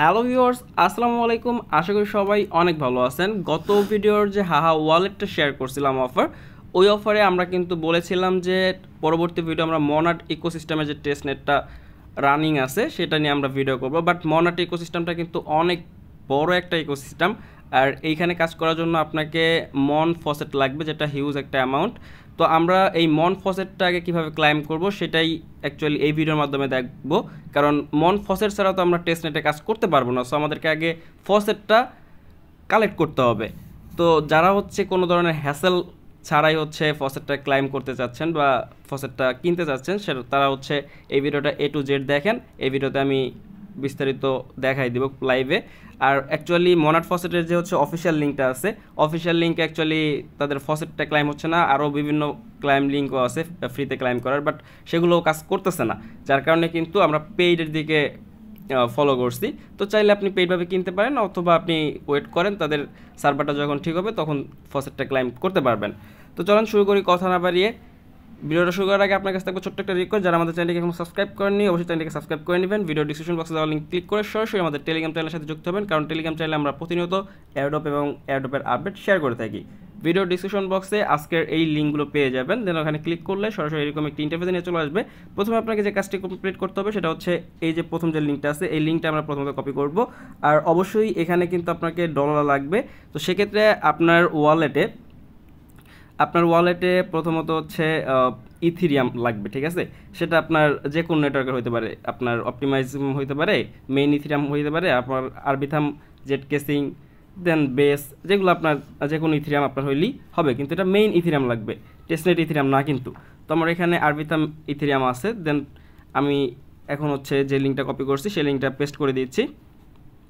Hello viewers, আসসালামু আলাইকুম। আশা করি সবাই অনেক ভালো আছেন। গত ভিডিওর যে হাহা ওয়ালেটটা শেয়ার করছিলাম ওই অফারে আমরা কিন্তু বলেছিলাম যে পরবর্তী ভিডিও আমরা মনাট ইকোসিস্টেমের যে টেস্টনেটটা রানিং আছে সেটা নিয়ে আমরা ভিডিও করব। বাট মনাট ইকোসিস্টেমটা কিন্তু অনেক বড় একটা ইকোসিস্টেম, আর এইখানে কাজ করার জন্য আপনাকে মন ফসেট লাগবে, যেটা হিউজ একটা অ্যামাউন্ট। তো আমরা এই মন ফসেটটাকে কীভাবে ক্লাইম করব সেটাই অ্যাকচুয়ালি এই ভিডিওর মাধ্যমে দেখব। কারণ মন ফসেট ছাড়া তো আমরা টেস্টনেটে কাজ করতে পারবো না। সো আমাদেরকে আগে ফসেটটা কালেক্ট করতে হবে। তো যারা হচ্ছে কোনো ধরনের হ্যাসেল ছাড়াই হচ্ছে ফসেটটা ক্লাইম করতে চাচ্ছেন বা ফসেটটা কিনতে চাচ্ছেন, সেটা তারা হচ্ছে এই ভিডিওটা A to Z দেখেন। এই ভিডিওতে আমি বিস্তারিত দেখাই দিব লাইভে। আর অ্যাকচুয়ালি মনাট ফসেটের যে হচ্ছে অফিসিয়াল লিঙ্কটা আছে, অফিসিয়াল লিঙ্ক অ্যাকচুয়ালি তাদের ফসেটটা ক্লাইম হচ্ছে না, আরও বিভিন্ন ক্লাইম লিঙ্কও আছে ফ্রিতে ক্লাইম করার, বাট সেগুলোও কাজ করতেছে না। যার কারণে কিন্তু আমরা পেইডের দিকে ফলো করছি। তো চাইলে আপনি পেইডভাবে কিনতে পারেন, অথবা আপনি ওয়েট করেন তাদের সার্ভারটা যখন ঠিক হবে তখন ফসেটটা ক্লাইম করতে পারবেন। তো চলুন শুরু করি কথা না বাড়িয়ে। ভিডিওটা শুরু করার আগে আপনার কাছে থাকবে ছোট্ট একটা রিকোয়েস্ট, যারা আমাদের চ্যানেলকে এখন সাবস্ক্রাইব করেননি অবশ্যই চ্যানেলকে সাবস্ক্রাইব করে নেবেন। ভিডিও ডিসক্রিপশন বক্সে দেওয়া লিঙ্ক ক্লিক করে সরাসরি আমাদের টেলিগ্রাম চ্যানেলের সাথে যুক্ত হবেন, কারণ টেলিগ্রাম চ্যানেলে আমরা প্রতিনিয়ত এয়ারড্রপ এবং এয়ারড্রপের আপডেট শেয়ার করে থাকি। ভিডিও ডিসক্রিপশন বক্সে আজকের এই লিঙ্কগুলো পেয়ে যাবেন। দেন ওখানে ক্লিক করলে সরাসরি এরকম একটি ইন্টারফেসে নিয়ে চলে আসবে। প্রথমে আপনাকে যে কাজটি কমপ্লিট করতে হবে সেটা হচ্ছে এই যে প্রথম যে লিঙ্কটা আছে, এই লিঙ্কটা আমরা প্রথমত কপি করব। আর অবশ্যই এখানে কিন্তু আপনাকে ডলার লাগবে। তো সেক্ষেত্রে আপনার ওয়ালেটে প্রথমত হচ্ছে ইথিরিয়াম লাগবে, ঠিক আছে? সেটা আপনার যে কোনো নেটওয়ার্কের হতে পারে, আপনার অপটিমাইজ হতে পারে, মেইন ইথিরিয়াম হতে পারে, আপনার আরবিথাম, জেট কেসিং, দেন বেস, যেগুলো আপনার যে কোনো ইথিরিয়াম আপনার হইলেই হবে, কিন্তু এটা মেইন ইথিরিয়াম লাগবে, টেস্টনেট ইথিরিয়াম না কিন্তু। তো আমার এখানে আরবিথাম ইথিরিয়াম আছে। দেন আমি এখন হচ্ছে যে লিঙ্কটা কপি করছি সেই লিঙ্কটা পেস্ট করে দিচ্ছি।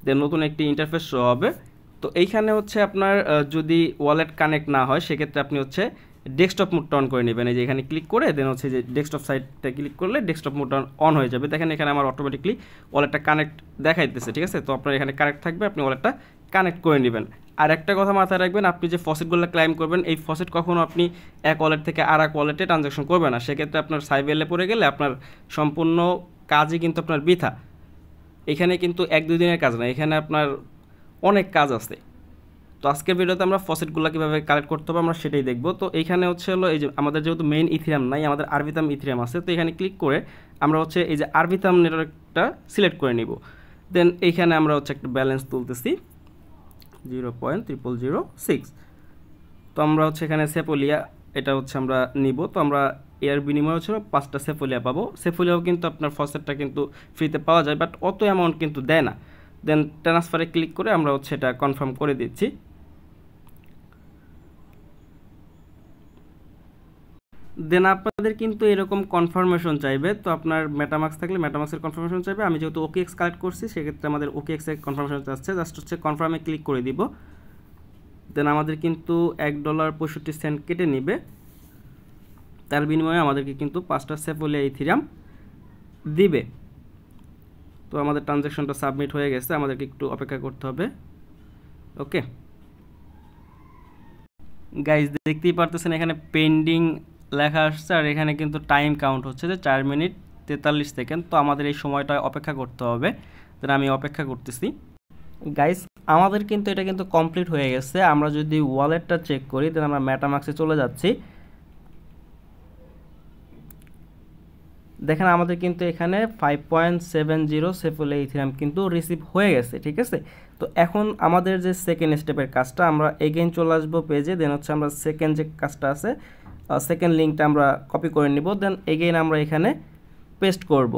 দেন নতুন একটি ইন্টারফেস শো হবে। তো এইখানে হচ্ছে আপনার যদি ওয়ালেট কানেক্ট না হয় সেক্ষেত্রে আপনি হচ্ছে ডেস্কটপ মোডটা অন করে নেবেন। এই যে এখানে ক্লিক করে দেন হচ্ছে যে ডেস্কটপ সাইটটা ক্লিক করলে ডেস্কটপ মোডটা অন হয়ে যাবে। দেখেন এখানে আমার অটোমেটিকলি ওয়ালেটটা কানেক্ট দেখাইতেছে, ঠিক আছে? তো আপনার এখানে কানেক্ট থাকবে, আপনি ওয়ালেটটা কানেক্ট করে নেবেন। আর একটা কথা মাথায় রাখবেন, আপনি যে ফসেটগুলো ক্লাইম করবেন এই ফসেট কখনো আপনি এক ওয়ালেট থেকে আর এক ওয়ালেটে ট্রানজাকশন করবেন না। সেক্ষেত্রে আপনার সাইবেলে পড়ে গেলে আপনার সম্পূর্ণ কাজই কিন্তু আপনার বৃথা। এখানে কিন্তু 1-2 দিনের কাজ না, এখানে আপনার অনেক কাজ আছে। তো আজকের ভিডিওতে আমরা ফসেটগুলো কীভাবে কালেক্ট করতে হবে আমরা সেটাই দেখব। তো এইখানে হচ্ছে হলো এই যে আমাদের যেহেতু মেইন ইথিরিয়াম নাই, আমাদের আরবিথাম ইথিরিয়াম আছে। তো এখানে ক্লিক করে আমরা হচ্ছে এই যে আরবিথাম নেটওয়ার্কটা সিলেক্ট করে নিব। দেন এইখানে আমরা হচ্ছে একটা ব্যালেন্স তুলতেছি 0.0006। তো আমরা হচ্ছে এখানে সেপোলিয়া এটা হচ্ছে আমরা নিব। তো আমরা এর বিনিময়ে হচ্ছে 5টা সেফোলিয়া পাবো। সেফোলিয়াও কিন্তু আপনার ফসেটটা কিন্তু ফ্রিতে পাওয়া যায়, বাট অত অ্যামাউন্ট কিন্তু দেয় না। দেন ট্রান্সফারে ক্লিক করে আমরা হচ্ছে এটা কনফার্ম করে দিচ্ছি। দেন আপনাদের কিন্তু এরকম কনফার্মেশন চাইবে। তো আপনার মেটামাক্স থাকলে মেটামাক্সের কনফার্মেশন চাইবে। আমি যেহেতু OKX কালেক্ট করছি সেক্ষেত্রে আমাদের OKX এর কনফার্মেশন চাচ্ছে। জাস্ট হচ্ছে কনফার্মে ক্লিক করে দিব। দেন আমাদের কিন্তু $1.65 কেটে নিবে। তার বিনিময়ে আমাদেরকে কিন্তু 5টা সেফোলিয়া ইথিরিয়াম দিবে। তো আমাদের ট্রানজ্যাকশনটা সাবমিট হয়ে গেছে, আমাদেরকে একটু অপেক্ষা করতে হবে। ওকে গাইজ, দেখতেই পারতেছেন এখানে পেন্ডিং লেখা আসছে, আর এখানে কিন্তু টাইম কাউন্ট হচ্ছে যে 4 মিনিট 43 সেকেন্ড। তো আমাদের এই সময়টা অপেক্ষা করতে হবে। দেন আমি অপেক্ষা করতেছি। গাইজ আমাদের কিন্তু এটা কিন্তু কমপ্লিট হয়ে গেছে। আমরা যদি ওয়ালেটটা চেক করি, দেন আমরা মেটামাক্সে চলে যাচ্ছি। দেখেন আমাদের কিন্তু এখানে 5.70 সেফোলিয়া ইথিরিয়াম কিন্তু রিসিভ হয়ে গেছে, ঠিক আছে? তো এখন আমাদের যে সেকেন্ড স্টেপের কাজটা, আমরা এগেইন চলে আসবো পেজে। দেন হচ্ছে আমরা সেকেন্ড যে কাজটা আছে, সেকেন্ড লিঙ্কটা আমরা কপি করে নিব। দেন এগেইন আমরা এখানে পেস্ট করব।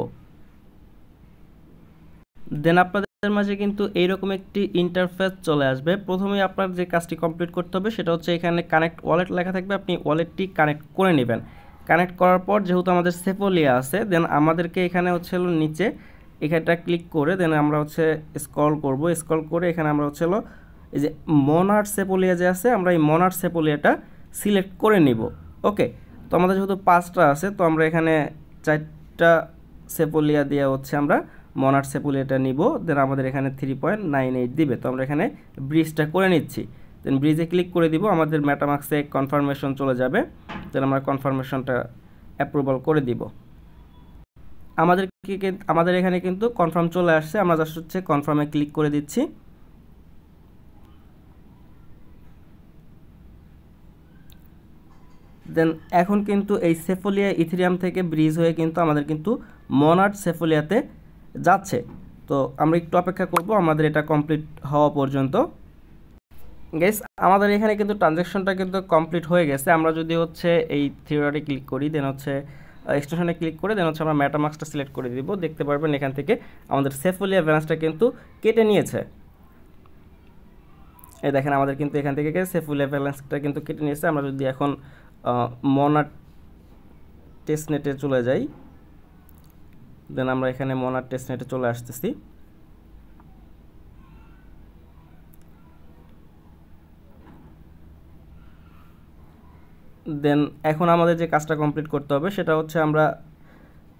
দেন আপনাদের মাঝে কিন্তু এইরকম একটি ইন্টারফেস চলে আসবে। প্রথমেই আপনার যে কাজটি কমপ্লিট করতে হবে সেটা হচ্ছে এখানে কানেক্ট ওয়ালেট লেখা থাকবে, আপনি ওয়ালেটটি কানেক্ট করে নেবেন। কানেক্ট করার পর যেহেতু আমাদের সেফোলিয়া আছে, দেন আমাদেরকে এখানে হচ্ছে হলো নিচে এখানটা ক্লিক করে দেন আমরা হচ্ছে স্ক্রল করব। স্ক্রল করে এখানে আমরা হচ্ছে হলো এই যে মনাট সেফোলিয়া যে আছে, আমরা এই মনাট সেফোলিয়াটা সিলেক্ট করে নিব। ওকে, তো আমাদের যেহেতু 5টা আছে, তো আমরা এখানে 4টা সেফোলিয়া দিয়ে হচ্ছে আমরা মনাট সেফোলিয়াটা নিব। দেন আমাদের এখানে 3.98 দিবে। তো আমরা এখানে ব্রিজটা করে নিচ্ছি। দেন ব্রিজে ক্লিক করে দিব, আমাদের মেটামাক্সে কনফার্মেশন চলে যাবে। দেন আমরা কনফার্মেশনটা অ্যাপ্রুভাল করে দিব। আমাদের এখানে কিন্তু কনফার্ম চলে আসছে, আমরা জাস্ট হচ্ছে কনফার্মে ক্লিক করে দিচ্ছি। দেন এখন কিন্তু এই সেফোলিয়া ইথেরিয়াম থেকে ব্রিজ হয়ে কিন্তু আমাদের কিন্তু মনার্ড সেফোলিয়াতে যাচ্ছে। তো আমরা একটু অপেক্ষা করব আমাদের এটা কমপ্লিট হওয়া পর্যন্ত। গাইস, আমাদের এখানে কিন্তু ট্রানজ্যাকশনটা কিন্তু কমপ্লিট হয়ে গেছে। আমরা যদি হচ্ছে এই থিওরারে ক্লিক করি, দেন হচ্ছে এক্সটেনশনে ক্লিক করে দেন হচ্ছে আমরা মেটামাস্কটা সিলেক্ট করে দিব, দেখতে পারবেন এখান থেকে আমাদের সেফোলিয়া ব্যালেন্সটা কিন্তু কেটে নিয়েছে। এই দেখেন আমাদের কিন্তু এখান থেকে সেফোলিয়া ব্যালেন্সটা কিন্তু কেটে নিয়েছে। আমরা যদি এখন মনার্ড টেস্টনেটে চলে যাই, দেন আমরা এখানে মনার্ড টেস্টনেটে চলে আসতেছি। দেন এখন আমাদের যে কাজটা কমপ্লিট করতে হবে সেটা হচ্ছে আমরা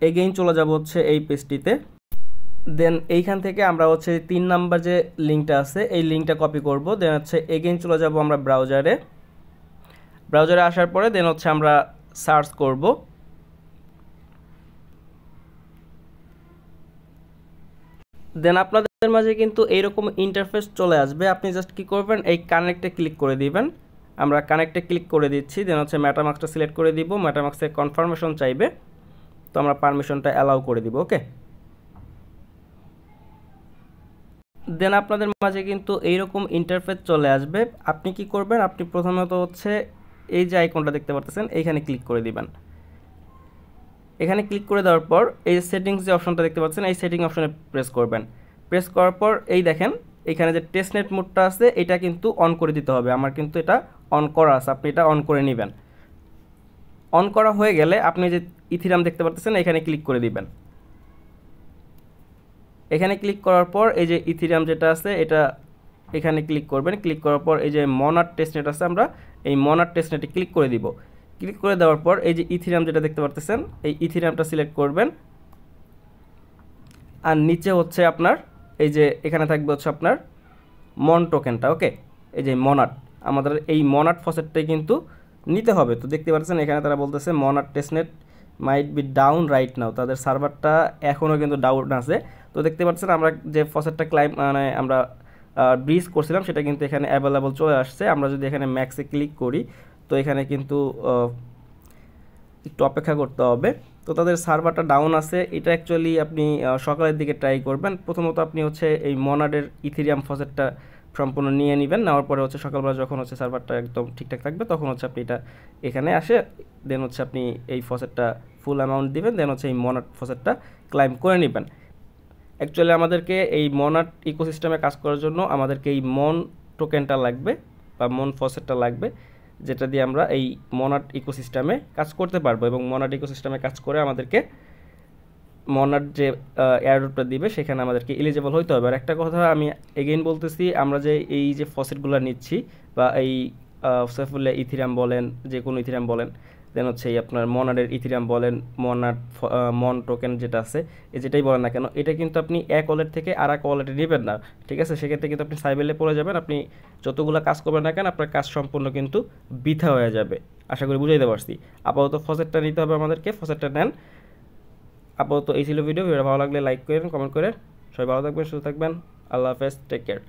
এগেইন চলে যাব হচ্ছে এই পেজটিতে। দেন এইখান থেকে আমরা হচ্ছে 3 নাম্বার যে লিঙ্কটা আছে এই লিঙ্কটা কপি করব। দেন হচ্ছে এগেইন চলে যাব আমরা ব্রাউজারে আসার পরে দেন হচ্ছে আমরা সার্চ করব। দেন আপনাদের মাঝে কিন্তু এইরকম ইন্টারফেস চলে আসবে। আপনি জাস্ট কি করবেন, এই কানেক্টে ক্লিক করে দিবেন। আমরা কানেক্টে ক্লিক করে দিচ্ছি। দেন হচ্ছে মেটামাস্কটা সিলেক্ট করে দিব। মেটামাস্কে কনফার্মেশন চাইবে, তো আমরা পারমিশনটা অ্যালাউ করে দিব। ওকে, দেন আপনাদের মাঝে কিন্তু এইরকম ইন্টারফেস চলে আসবে। আপনি কি করবেন, আপনি প্রথমত হচ্ছে এই যে আইকনটা দেখতে পাচ্ছেন এইখানে ক্লিক করে দিবেন। এখানে ক্লিক করে দেওয়ার পর এই সেটিংস যে অপশনটা দেখতে পাচ্ছেন এই সেটিং অপশনে প্রেস করবেন। প্রেস করার পর এই দেখেন এখানে যে টেস্টনেট মোডটা আছে এটা কিন্তু অন করে দিতে হবে। আমার কিন্তু এটা অন করা আছে, আপনি এটা অন করে নেবেন। অন করা হয়ে গেলে আপনি যে ইথিরিয়াম দেখতে পাচ্ছেন এখানে ক্লিক করে দিবেন। এখানে ক্লিক করার পর এই যে ইথিরিয়াম যেটা আছে এটা এখানে ক্লিক করবেন। ক্লিক করার পর এই যে মনার্ড টেস্টনেট আছে আমরা এই মনার্ড টেস্টনেটে ক্লিক করে দিব। ক্লিক করে দেওয়ার পর এই যে ইথিরিয়াম যেটা দেখতে পাচ্ছেন এই ইথিরিয়ামটা সিলেক্ট করবেন। আর নিচে হচ্ছে আপনার এই যে এখানে থাকবে হচ্ছে আপনার মন টোকেনটা। ওকে, এই যে মনার্ড, আমাদের এই মনার্ড ফসেটটাই কিন্তু নিতে হবে। তো দেখতে পাচ্ছেন এখানে তারা বলতেছে Monad testnet might be down right now, তাদের সার্ভারটা এখনও কিন্তু ডাউন আছে। তো দেখতে পাচ্ছেন আমরা যে ফসেটটা মানে আমরা ব্রিজ করছিলাম সেটা কিন্তু এখানে অ্যাভেলেবল চলে আসছে। আমরা যদি এখানে ম্যাক্সে ক্লিক করি তো এখানে কিন্তু একটু অপেক্ষা করতে হবে। তো তাদের সার্ভারটা ডাউন আছে। এটা অ্যাকচুয়ালি আপনি সকালের দিকে ট্রাই করবেন। প্রথমত আপনি হচ্ছে এই মনার্ডের ইথেরিয়াম ফসেটটা সম্পূর্ণ নিয়ে নেবেন। নেওয়ার পরে হচ্ছে সকালবেলা যখন হচ্ছে সার্ভারটা একদম ঠিকঠাক থাকবে তখন হচ্ছে আপনি এটা এখানে আসে দেন হচ্ছে আপনি এই ফসেটটা ফুল অ্যামাউন্ট দিবেন, দেন হচ্ছে এই মনার্ড ফসেটটা ক্লাইম করে নেবেন। অ্যাকচুয়ালি আমাদেরকে এই মনার্ড ইকোসিস্টেমে কাজ করার জন্য আমাদেরকে এই মন টোকেনটা লাগবে বা মন ফসেটটা লাগবে, যেটা দিয়ে আমরা এই মনার্ড ইকোসিস্টেমে কাজ করতে পারবো। এবং মনার্ড ইকোসিস্টেমে কাজ করে আমাদেরকে মনার্ড যে এয়ারড্রপটা দিবে সেখানে আমাদেরকে এলিজিবল হইতে হবে। আর একটা কথা আমি এগেইন বলতেছি, আমরা যে এই যে ফসেটগুলো নিচ্ছি বা এই সেফুল্লাহ ইথিরিয়াম বলেন, যে কোনো ইথিরিয়াম বলেন, দেন হচ্ছে এই আপনার মনার্ডের ইথিরিয়াম বলেন, মনার্ড মন টোকেন যেটা আছে এই যেটাই বলেন না কেন, এটা কিন্তু আপনি এক ওয়ালেট থেকে আর এক ওয়ালেটে নেবেন না, ঠিক আছে? সেক্ষেত্রে কিন্তু আপনি সাইবেলে পড়ে যাবেন। আপনি যতগুলো কাজ করবেন না কেন আপনার কাজ সম্পূর্ণ কিন্তু বৃথা হয়ে যাবে। আশা করি বুঝাইতে পারছি। আপাতত ফসেটটা নিতে হবে আমাদেরকে, ফসেটটা নেন। আপাতত এই ছিল ভিডিওটা ভালো লাগলে লাইক করেন, কমেন্ট করে। সবাই ভালো থাকবেন, সুস্থ থাকবেন। আল্লাহ হাফেজ, টেক কেয়ার।